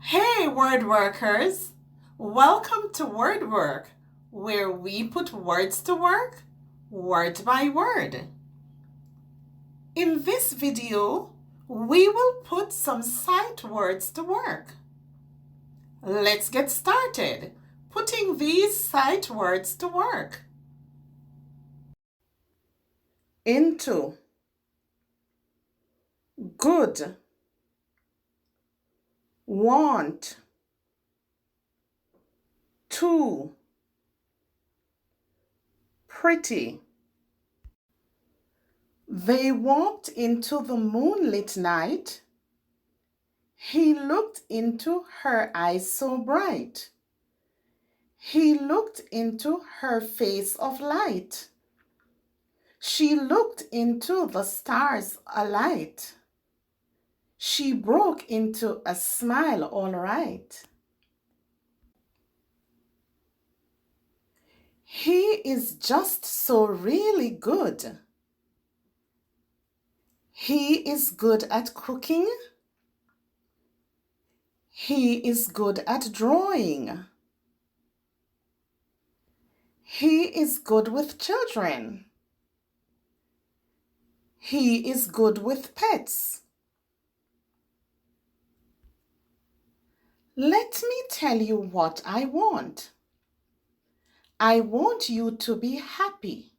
Hey, word workers! Welcome to Word Work, where we put words to work, word by word. In this video, we will put some sight words to work. Let's get started putting these sight words to work. Into, good, want, to, pretty. They walked into the moonlit night. He looked into her eyes so bright. He looked into her face of light. She looked into the stars alight. She broke into a smile all right. He is just so really good. He is good at cooking. He is good at drawing. He is good with children. He is good with pets. Let me tell you what I want. I want you to be happy.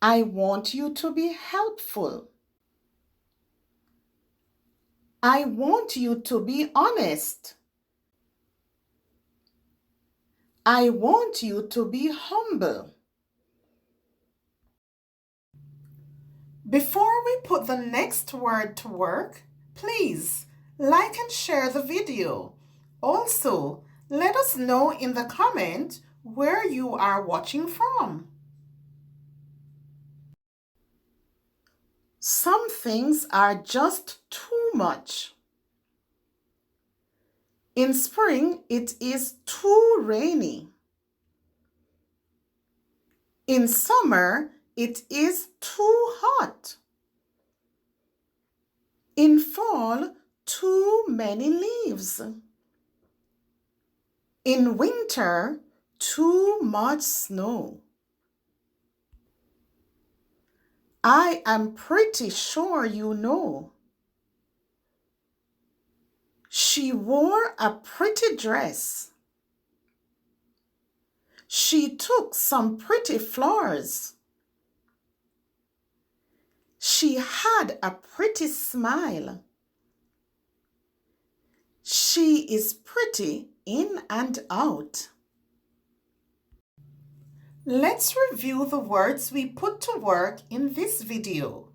I want you to be helpful. I want you to be honest. I want you to be humble. Before we put the next word to work, please like and share the video. Also, let us know in the comment where you are watching from. Some things are just too much. In spring, it is too rainy. In summer, it is too hot. In fall, too many leaves. In winter, too much snow. I am pretty sure you know. She wore a pretty dress. She took some pretty flowers. She had a pretty smile. She is pretty in and out. Let's review the words we put to work in this video.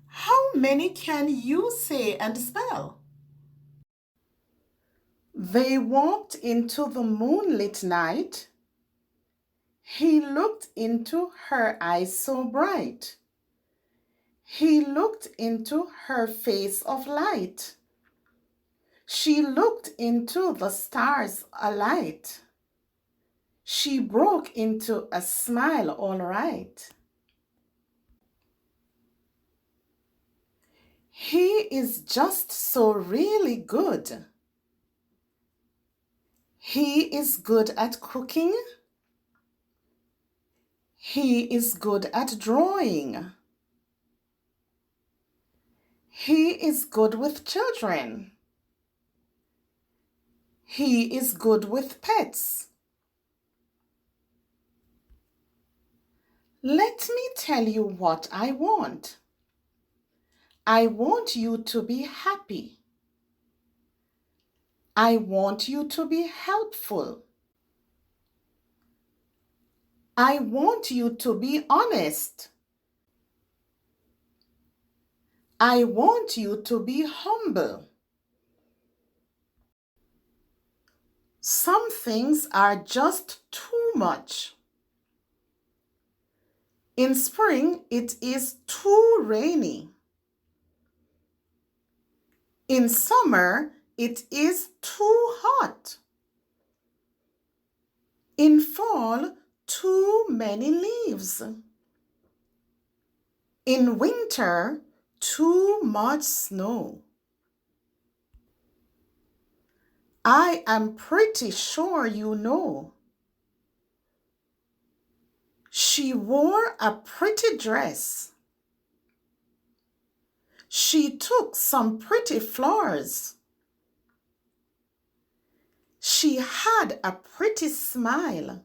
How many can you say and spell? They walked into the moonlit night. He looked into her eyes so bright. He looked into her face of light. She looked into the stars alight. She broke into a smile all right. He is just so really good. He is good at cooking. He is good at drawing. He is good with children. He is good with pets. Let me tell you what I want. I want you to be happy. I want you to be helpful. I want you to be honest. I want you to be humble. Some things are just too much. In spring, it is too rainy. In summer, it is too hot. In fall, too many leaves. In winter, too much snow. I am pretty sure you know. She wore a pretty dress. She took some pretty flowers. She had a pretty smile.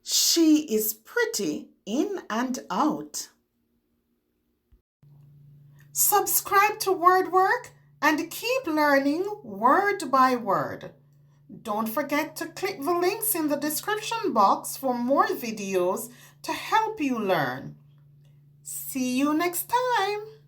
She is pretty in and out. Subscribe to WordWork and keep learning word by word. Don't forget to click the links in the description box for more videos to help you learn. See you next time.